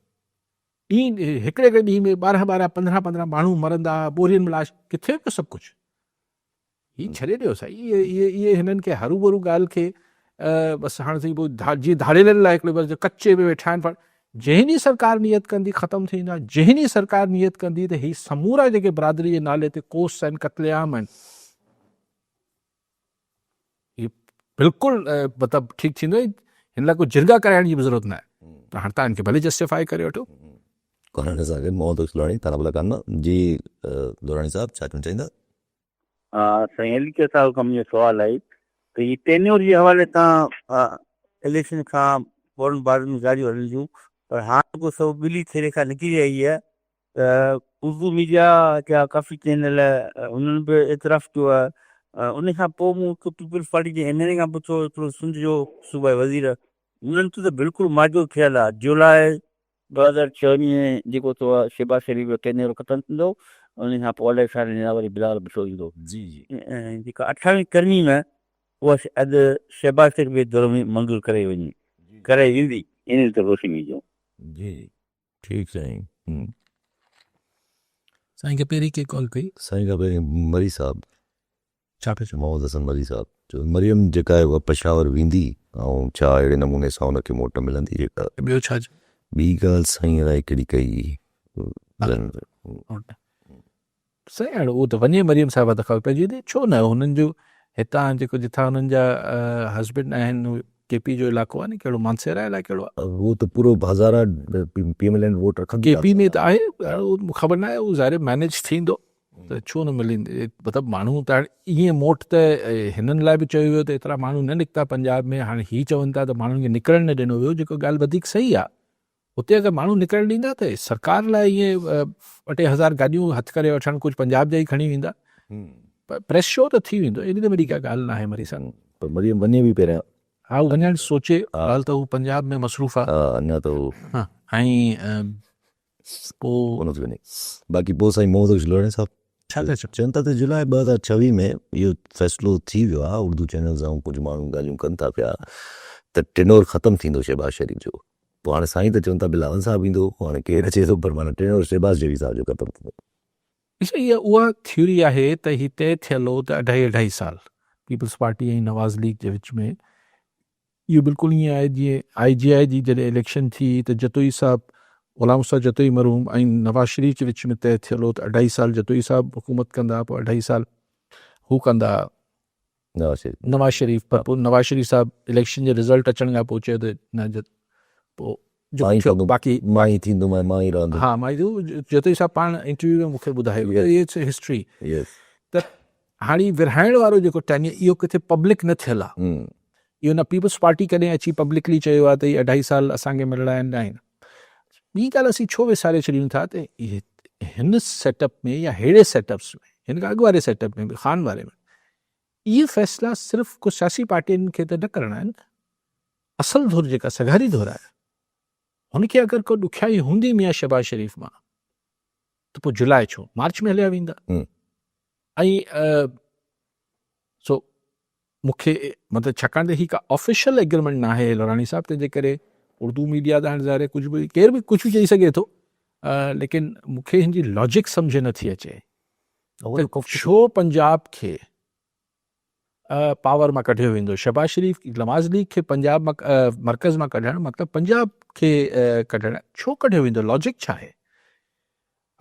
हिकिड़े ॾींहं में 12 15 माण्हू मरंदा, बोरियुनि में लाश, किथे पियो सभु कुझु? ही छॾे ॾियो साईं, इहे हिननि खे हरू भरू ॻाल्हि खे बसि हाणे साईं पोइ जीअं धाड़ेलनि लाइ हिकिड़े बसि कचे में वेठा आहिनि। पर जंहिं ॾींहुं सरकार नियत कंदी ख़तमु थींदा, जंहिं ॾींहुं सरकार नियत कंदी त ही समूरा जेके बिरादरी जे नाले ते कोस आहिनि, क़त्लेआम आहिनि, ही बिल्कुलु मतिलबु ठीकु थींदो। हिन लाइ कोई जिरगा कराइण जी बि ज़रूरत न आहे। पर हाणे तव्हां हिनखे भले जस्टिफाई करे वठो। कोन सां मोहम्मद दुरानी थाना कान जी। दुरानी साहब छा चवणु चाहींदा? साईं अली के साहब खां मुंहिंजो सुवालु आहे त ही टेन्योर जे हवाले तां इलेक्शन खां फौरन बाद में ॻाल्हियूं हलनि थियूं, पर हाणे को सभु ॿिली थिरे खां निकिरी रही आहे त उर्दू मीडिया जा काफ़ी चैनल उन्हनि बि एतिराफ़ कयो आहे। उन खां पोइ मूं पीपल्स पार्टी जे MLA खां पुछो, हिकिड़ो सिंध जो सूबाई वज़ीर, उन्हनि ते त बिल्कुलु माजो थियल आहे। जुलाई 2024 में जेको तो आहे शहबाज़ शरीफ़ जो टेन्योर ख़तमु थींदो, उन खां पोइ अलाए छा वरी बिलाल भुट्टो ईंदो। जी जी ऐं जेका 28वीं करणी में उहा अॼु शहबाज़ शरीफ़ जे दौर में मंज़ूर करे वञी करे ईंदी, इन ते रोशनी जो। जी ठीकु साईं। साईं खे पहिरीं के कॉल कई? साईं खां पहिरीं मरी साहब, छा पियो चओ? मोहम्मद हसन मरी साहब। जो मरियम जेका आहे उहा पेशावर वेंदी ऐं छा अहिड़े नमूने सां हुनखे मोट मिलंदी जेका ॿियो छा ॿी ॻाल्हि साईं अलाए कहिड़ी कई सही आहे उहो त वञे मरियम साहिबा त ख़बर पइजी वेंदी छो न हुननि जो हितां जेको जिथां हुननि जा हस्बैंड आहिनि केपी जो इलाइक़ो आहे न कहिड़ो मानसेरा इलाइक़ो कहिड़ो आहे वो तो पूरो हज़ारा PMLN वोट रखनि केपी में त आहे उहो ख़बर न आहे उहो ज़ाहिर मैनेज थींदो त छो न मिलंदी मतिलबु माण्हू त ईअं मोट त हिननि लाइ बि चयो वियो त एतिरा माण्हू न निकिता पंजाब में हाणे हीअ चवनि था त माण्हुनि खे निकिरणु न ॾिनो वियो जेको ॻाल्हि वधीक सही आहे हुते अगरि माण्हू निकिरणु ॾींदा त सरकार लाइ ईअं 2,000 गाॾियूं हथु करे वठणु कुझु पंजाब जा ई खणी वेंदा प्रेस शो त थी वेंदो एॾी त वॾी का ॻाल्हि न आहे मरी सां पर मरियम वञे बि पहिरियां हा वञणु सोचे ॻाल्हि त हू पंजाब में मसरूफ़ आहे अञा त उहो ऐं पोइ कोन थो वञे बाक़ी पोइ साईं मोहम्मद लोणे साहब छा था चओ चवनि था त जुलाई 2026 में इहो फ़ैसिलो थी वियो आहे उर्दू चैनल्स ऐं कुझु माण्हू ॻाल्हियूं कनि था पिया त टेनोर ख़तमु थींदो शहबाज़ शरीफ़ जो पोइ हाणे साईं त चवनि था बिलावल साहब ईंदो हाणे केरु अचे थो पर माना टेनोर शहबाज़ शरीफ़ साहब जो ख़तमु थींदो ॾिसो इहा उहा थ्योरी आहे त ही तय थियल हो त 2.5 साल पीपल्स पार्टी ऐं नवाज़ लीग जे विच में इहो बिल्कुलु ईअं आहे जीअं IGI जी जॾहिं इलेक्शन थी त जतोई साहब ग़ुलाम मुस्तफ़ा जतोई मरहूम ऐं नवाज़ शरीफ़ जे विच में तय थियल हो त 2.5 साल जतोई साहब हुकूमत कंदा पोइ 2.5 साल हू कंदा नवाज़ शरीफ़ पर पोइ नवाज़ शरीफ़ साहब इलेक्शन जे रिज़ल्ट अचण खां पोइ चयो त न पोइ बाक़ी मां ई थींदुमि मां ई रहंदुमि हा मां जतोई साहब पाण इंटरव्यू में मूंखे ॿुधायो इहे हिस्ट्री त हाणे विरहाइण वारो जेको टाइम इहो किथे पब्लिक न थियल आहे इहो न पीपल्स पार्टी कॾहिं अची पब्लिकली चयो आहे त इहे 2.5 साल असांखे मिलणा आहिनि न आहिनि ॿी ॻाल्हि असीं छो विसारे छॾियूं था त हिन सेटअप में या अहिड़े सेटअप्स में हिन खां अॻु वारे सेटअप में बि ख़ान वारे में इहे फ़ैसिला सिर्फ़ु कुझु सियासी पार्टियुनि खे त न करणा आहिनि असल धुर जेका सघारी धुर आहे हुनखे अगरि को ॾुखियाई हूंदी मियां शहबाज़ शरीफ़ मां त पोइ जुलाई छो मार्च में हलिया वेंदा ऐं सो मूंखे मतिलबु छाकाणि त हीअ का ऑफिशियल एग्रीमेंट न आहे लोराणी साहब तंहिंजे करे उर्दू मीडिया त हाणे ज़ाहिर कुझु बि केर बि कुझु बि चई सघे थो लेकिन मूंखे हिन जी लॉजिक सम्झ नथी अचे छो पंजाब खे पावर मां कढियो वेंदो शहबाज़ शरीफ़ नवाज़ लीग खे पंजाब मां मर्कज़ मां कढणु मतिलबु पंजाब खे कढणु छो कढियो वेंदो लॉजिक छा आहे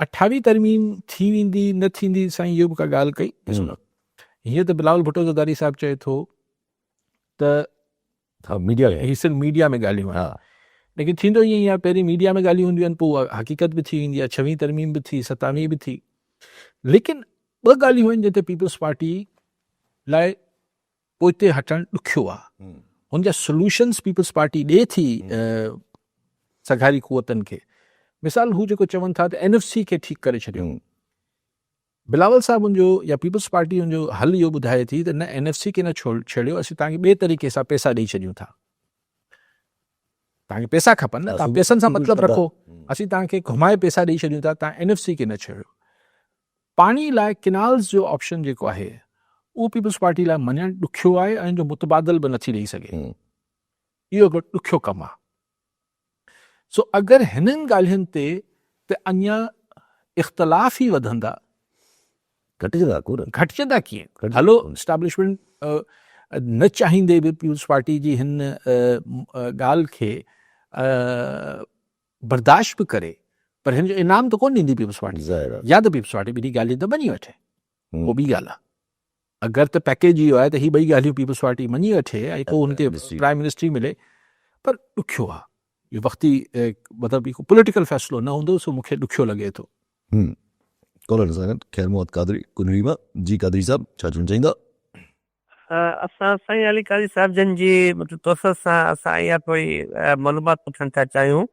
28 तरमीम थी वेंदी न थींदी साईं इहो बि का ॻाल्हि कई हीअं त बिलावल भुट्टो ज़रदारी साहिबु चए थो त मीडिया हीअ सिर्फ़ु मीडिया में ॻाल्हियूं आहिनि लेकिन थींदो ईअं ई आहे पहिरीं मीडिया में ॻाल्हियूं हूंदियूं आहिनि पोइ हक़ीक़त बि थी वेंदी आहे 26 तरमीम बि थी 27 बि थी लेकिन ॿ ॻाल्हियूं आहिनि जिते पीपल्स पार्टी लाइ पोइ हिते हटणु ॾुखियो आहे हुन जा सोल्यूशन्स पीपल्स पार्टी ॾिए थी सघारी क़ुवतनि खे मिसाल हू जेको चवनि था त NFC खे ठीकु करे छॾियो बिलावल साहिबुनि जो या पीपल्स पार्टियुनि जो हल इहो ॿुधाए थी त न NFC खे न छेड़ियो असीं तव्हांखे ॿिए तरीक़े सां पैसा ॾेई छॾियूं था तव्हांखे पैसा खपनि न तव्हां पैसनि सां मतिलबु रखो असीं तव्हांखे घुमाए पैसा ॾेई छॾियूं था तव्हां NFC खे न छेड़ियो पाणी लाइ किनाल्स जो ऑप्शन जेको आहे उहो पीपल्स पार्टी लाइ मञणु ॾुखियो आहे ऐं जो मुतबादिल बि नथी ॾेई सघे इहो हिकिड़ो ॾुखियो कमु आहे सो अगरि हिननि ॻाल्हियुनि ते त अञा इख़्तिलाफ़ ई वधंदा घटिजंदा कीअं हलो इस्टेब्लिशमेंट न चाहींदे बि पीपल्स पार्टी जी हिन ॻाल्हि खे बर्दाश्त बि करे पर हिन जो इनाम त कोन ॾींदी पीपल्स पार्टी या त पीपल्स पार्टी ॿिनी ॻाल्हियूं त मञी वठे उहो ॿी ॻाल्हि आहे अगरि त पैकेज इहो आहे त हीअ ॿई ॻाल्हियूं पीपल्स पार्टी मञी वठे ऐं पोइ हुनखे प्राइम मिनिस्ट्री मिले पर ॾुखियो आहे इहो वक़्ती मतिलबु हिकु पॉलिटिकल फ़ैसिलो न हूंदो सो मूंखे ॾुखियो लॻे थो ख़ैर मोहम्मद कादरी कुनरीमा जी कादरी साहब छा चवणु चाहींदा असां साईं अली क़ारी साहिब जन जी मतिलबु तोसत सां असां इहा कोई मालूमात पुछणु था चाहियूं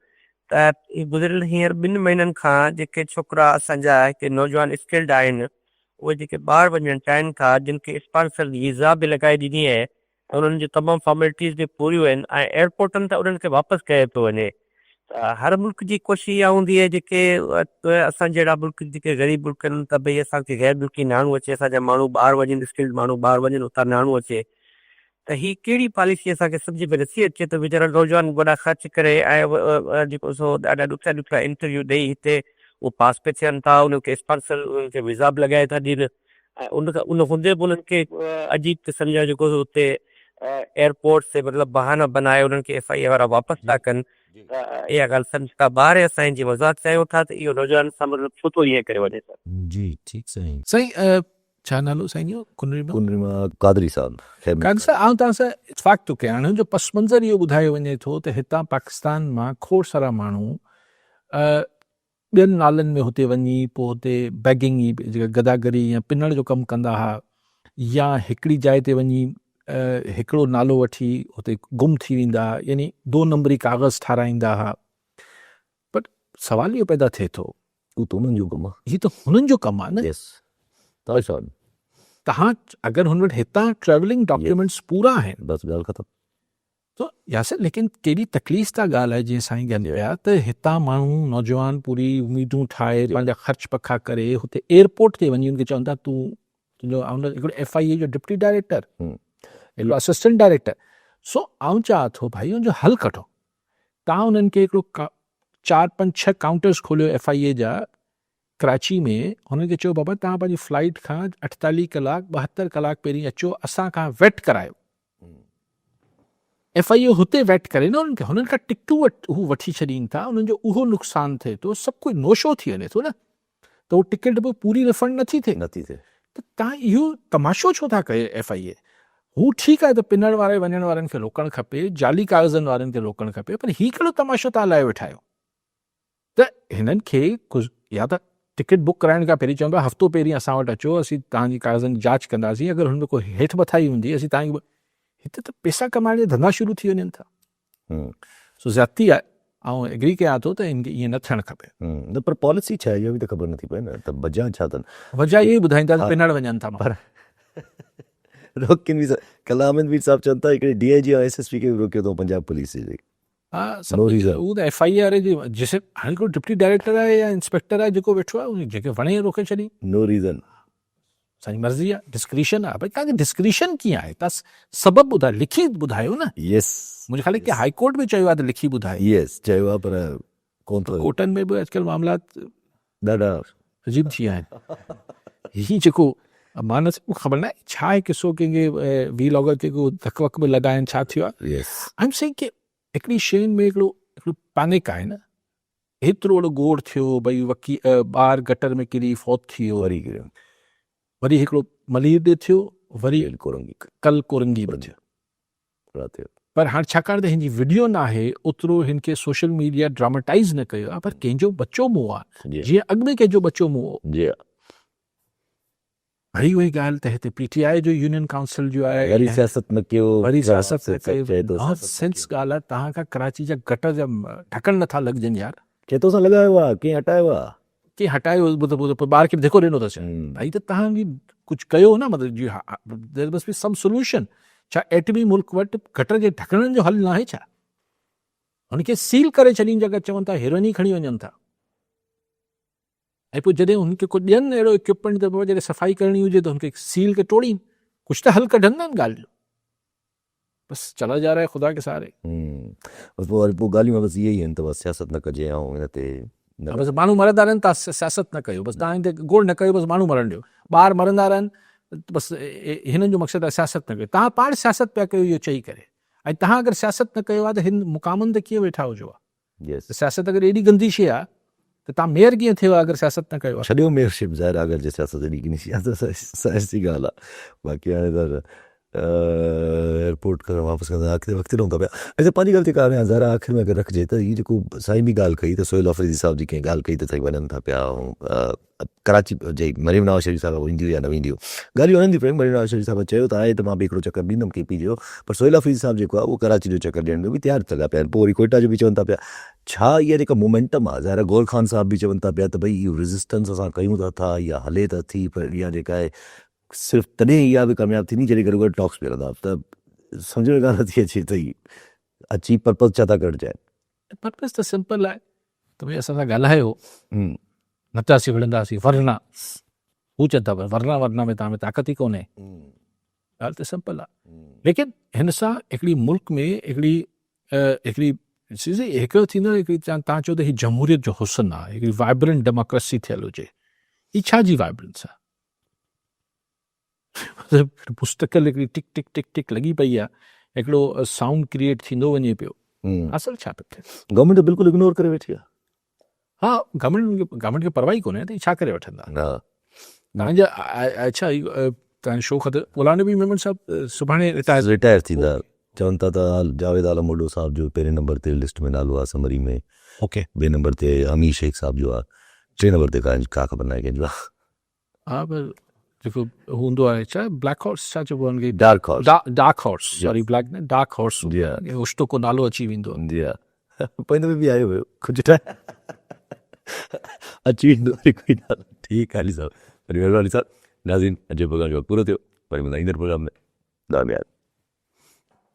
त गुज़िरियल हींअर 2 महीननि खां जेके छोकिरा असांजा के नौजवान स्किल्ड आहिनि उहे जेके ॿाहिरि वञणु चाहिनि था जिन खे स्पॉन्सर वीज़ा बि लॻाए ॾिनी आहे त उन्हनि जी तमामु फॉर्मेलिटीज़ बि पूरियूं आहिनि ऐं एयरपोर्टनि ते उन्हनि खे वापसि कयो थो वञे हर मुल्क जी कोशिशि इहा हूंदी आहे जेके असां जहिड़ा मुल्क जेके ग़रीब मुल्क आहिनि त भई असांखे गैर मुल्की नाणो अचे असांजा माण्हू ॿाहिरि वञनि स्किल्ड माण्हू ॿाहिरि वञनि उतां नाणो अचे त हीअ कहिड़ी पॉलिसी असांखे सम्झ में नथी अचे त वीचारा नौजवान वॾा ख़र्च करे ऐं जेको सो ॾाढा ॾुखिया इंटरव्यू ॾेई हिते उहो पास पे थियनि था उनखे स्पॉन्सर उनखे वीज़ा बि लॻाए था ॾियनि ऐं उन हूंदे बि उन्हनि खे अजीब क़िस्म जा जेको हुते एयरपोर्ट से मतिलबु बहाना बनाए उन्हनि खे FIA वारा वापसि था कनि, इहा ॻाल्हि सम्झ का ॿार असांजी जीअं मज़ाक चाहियूं था त इहो नौजवान सां मतिलबु छो थो ईअं करे वञे सर? जी ठीक साईं। साईं छा नालो साईं जो कुनरी में कुनरिमा कादरी साहब कान सां आउं तव्हां सां इतफ़ाक़ थो कयां, हाणे जो पस मंज़र इहो ॿुधायो वञे थो त हितां पाकिस्तान मां खोड़ सारा माण्हू ॿियनि नालनि में हुते वञी पोइ हुते बैगिंग जेका गदागरी या पिनण जो कमु कंदा हुआ, या हिकिड़ी जाइ ते वञी हिकिड़ो नालो वठी हुते गुम थी वेंदा, यानी 2 नंबरी कागज़ ठाराईंदा हुआ। बट सवाल इहो पैदा थिए थो, हू त उन्हनि जो कमु आहे। हीअ त हुननि जो कमु आहे न। यस तव्हां छा तव्हां अगरि हुन वटि हितां ट्रेवलिंग डॉक्यूमेंट्स पूरा आहिनि बस ॻाल्हि ख़तमु। तो यासर लेकिन कहिड़ी तकलीफ़ था ॻाल्हि आहे, जीअं साईं ॻाल्हि पिया त हितां माण्हू नौजवान पूरी उमीदूं ठाहे पंहिंजा ख़र्च पखा करे हुते एयरपोर्ट ते वञी हुनखे चवनि था तुंहिंजो हिकिड़ो FIA जो डिप्टी डायरेक्टर, हिकिड़ो असिस्टेंट डायरेक्टर। सो आउं चाहियां थो भाई हुनजो हल कढो। तव्हां हुननि खे हिकिड़ो 4, 5, 6 काउंटर्स खोलियो FIA जा कराची में, हुननि खे चयो बाबा तव्हां पंहिंजी फ्लाइट खां 48 कलाक 72 कलाक पहिरीं अचो, असां खां वेट करायो। FIA हुते वेट करे न उन्हनि खे, हुननि खां टिकटूं हू वठी छॾीनि था, उन्हनि जो उहो नुक़सानु थिए थो, सभु कोई नोशो थी वञे थो न, त उहो टिकट बि पूरी रिफंड नथी थिए। त तव्हां इहो तमाशो छो था कयो FIA? हू ठीकु आहे त पिनण वारे वञण वारनि खे रोकणु खपे, जाली कागज़नि वारनि खे रोकणु खपे, पर हीउ कहिड़ो तमाशो तव्हां लाइ वेठा आहियो? त हिननि खे कुझु या त टिकट बुक कराइण खां पहिरीं चवंदो हफ़्तो पहिरीं असां वटि अचो, असीं तव्हांजी कागज़नि जी जांच कंदासीं, अगरि हुन में कोई हेठि मथाई हूंदी असीं तव्हांखे। हिते त पैसा कमाइण जा धंधा शुरू थी वञनि था। सो ज़्यादती आहे, ऐं एग्री कयां थो त इनखे ईअं न थियणु खपे। न पर पॉलिसी छा आहे इहो बि त ख़बर नथी पए न, त वजह छा अथनि? वजह इहे ई ॿुधाईंदा त पिनण वञनि था पर रोकिन बि कल्ह आमिर साहब चवनि था हिकिड़े DIG ऐं SSP खे बि रोकियो अथऊं पंजाब पुलिस जे। हा No reason. उहो त FIA वारे जी जिसे हाणे हिकिड़ो डिप्टी डायरेक्टर आहे या इंस्पेक्टर आहे जेको वेठो आहे, उन जेके वणे रोके छॾी, नो रीज़न, असांजी मर्ज़ी आहे, डिस्क्रिशन आहे। भई तव्हांखे डिस्क्रिशन कीअं आहे? तव्हां सबबु ॿुधायो, लिखी ॿुधायो न। यस मुंहिंजे ख़्याल की हाई कोर्ट में चयो आहे त लिखी ॿुधाए। यस चयो आहे, पर कोन थो। कोर्टनि में बि अॼुकल्ह मामलात ॾाढा अजीब थी विया आहिनि। हीअ जेको मानस ख़बर न आहे छा आहे किसो, कंहिंखे वीलॉगर खे को धक वक में लॻाइनि, छा थियो आहे। यस आई एम सेइंग की हिकिड़ी शयुनि में हिकिड़ो पैनिक आहे न, हेतिरो वॾो गोड़ थियो, भई ॿार गटर में किरी फौत थी वियो, वरी हिकिड़ो मलीर ॾे थियो, वरी कल कोरंगी बि थियो। पर हाणे छाकाणि त हिन जी वीडियो न आहे, ओतिरो हिन खे सोशल मीडिया ड्रामेटाइज़ न कयो आहे, पर कंहिंजो बचो मुंहुं आहे, जीअं अॻु में कंहिंजो बचो मुंहुं हो। वरी उहा ॻाल्हि त हिते PTI जो यूनियन काउंसिल जो आहे, वरी सियासत न कयो, वरी सियासत न कयो। सेंस ॻाल्हि आहे, तव्हां खां कराची जा गटर जा ढकण नथा लॻजनि यार। चेतो सां लॻायो आहे, कीअं हटायो आहे, कीअं हटायो, ॿार खे धिको ॾिनो अथसि। भाई त तव्हां बि कुझु कयो न, मतिलबु जी there must be some solution. छा एटमी मुल्क वटि गटर जे ढकणनि जो हल न आहे छा? हुनखे सील करे छॾीनि, जगह चवनि था हेरोइन ई खणी वञनि था। ऐं पोइ जॾहिं हुनखे कुझु ॾियनि अहिड़ो इक्विपमेंट, त पोइ जॾहिं सफ़ाई करणी हुजे त हुनखे सील खे तोड़ीनि, कुझु त हल कढनि न ॻाल्हि जो। बसि चला जा रहा है ख़ुदा के सारे। पोइ ॻाल्हियूं बसि इहे ई आहिनि, त बसि सियासत न कजे, ऐं हिन ते बसि माण्हू मरंदा रहनि, तव्हां सियासत न कयो, बसि तव्हां हिते गोड़ न कयो, बसि माण्हू मरण ॾियो, ॿार मरंदा रहनि, बसि हिननि जो मक़सदु आहे सियासत न कयो। तव्हां पाण सियासत पिया कयो इहो चई करे, ऐं तव्हां अगरि सियासत न कयो आहे त हिन मुक़ामनि ते कीअं वेठा हुजो आहे? सियासत अगरि एॾी गंदी शइ आहे त तव्हां मेयर कीअं थियो आहे अगरि सियासत न कयो आहे? छॾियो मेयरशिप, ज़ाहिर आहे, अगरि जे सियासत एॾी किनी शइ आहे त साइंस जी ॻाल्हि आहे। बाक़ी हाणे त एयरपोर्ट करणु वापसि कंदा अॻिते वक़्तु रहूं था पिया। ऐं पंहिंजी ग़लती कान्हे, ज़ाहिर आहे आख़िर में अगरि रखिजे त हीअ जेको साईं बि ॻाल्हि कई त सोहेल अफरीदी साहिब जी कंहिं ॻाल्हि कई त साईं वञनि था पिया, ऐं कराची जे मरीम नवाज़ शरीफ़ साहिब ईंदियूं या न ईंदियूं, ॻाल्हियूं वञनि थियूं पियूं। मरीम नवाज़ शरीफ़ साहिब चयो त आहे त मां बि हिकिड़ो चकर ॾींदुमि KP जो, पर सोहेल अफरीदी साहिब जेको आहे उहो कराची जो चकर ॾियण में बि तयारु था पिया आहिनि। पोइ वरी कोयटा जो बि चवनि था पिया। छा इहा जेका मोमेंटम आहे, ज़ाहिर गोल ख़ान साहिब बि चवनि था पिया त भई इहो रेज़िस्टेंस असां कयूं था, इहा हले त थी, पर इहा जेका आहे सिर्फ़ु तॾहिं इहा बि कामयाबु थींदी जॾहिं गॾु गॾु टॉक्स बि हलंदा। त सम्झ में कान थी अचे त अची पर्पज़ छा था कढिजाइनि? पर्पज़ त सिंपल आहे त भई असां सां ॻाल्हायो, न त असीं विढ़ंदासीं, वरना हू चवनि था वरना में तव्हां में ताक़त ई कोन्हे। ॻाल्हि त सिंपल आहे। लेकिन हिन सां हिकिड़ी मुल्क में हिकिड़ी हिकिड़ो थींदो, हिकिड़ी तव्हां चओ त हीअ जमहूरियत जो हुस्न आहे, हिकिड़ी वाइब्रेंट डेमोक्रेसी थियल हुजे। हीअ छा जी वाइब्रेंस आहे? मुस्तक़िल हिकिड़ी टिक टिक टिक टिक लॻी पई आहे, हिकिड़ो साउंड क्रिएट थींदो वञे पियो, असुल छा पियो थिए? गवर्नमेंट बिल्कुलु इग्नोर करे वेठी आहे। हा, गवर्नमेंट खे परवाह ई कोन्हे त छा करे वठंदा। हा तव्हांजा अच्छा तव्हांजो शो ख़त मौलाना नबी मेमन साहब सुभाणे रिटायर थींदा, चवनि था त जावेद आलम मोडो साहब जो पहिरें नंबर ते लिस्ट में नालो आहे समरी में, ओके, ॿिए नंबर ते अमीर शेख साहब जो आहे, टे नंबर ते का ख़बर न आहे कंहिंजो आहे। हा, पर जेको हूंदो आहे छा ब्लैक हॉर्स छा चइबो आहे हुनखे? Dark horse. Dark horse, sorry black न, डार्क हॉर्स, जी हा। उश्तो को नालो अची वेंदो आहे। जी हा, पंहिंजो में बि आयो हुयो कुझु टाइम अची वेंदो वरी कोई नालो। ठीकु आहे अली साहब, वरी महिरबानी साहब। नाज़रीन, अॼु जो प्रोग्राम पूरो थियो, वरी ईंदड़ प्रोग्राम में दामियाद।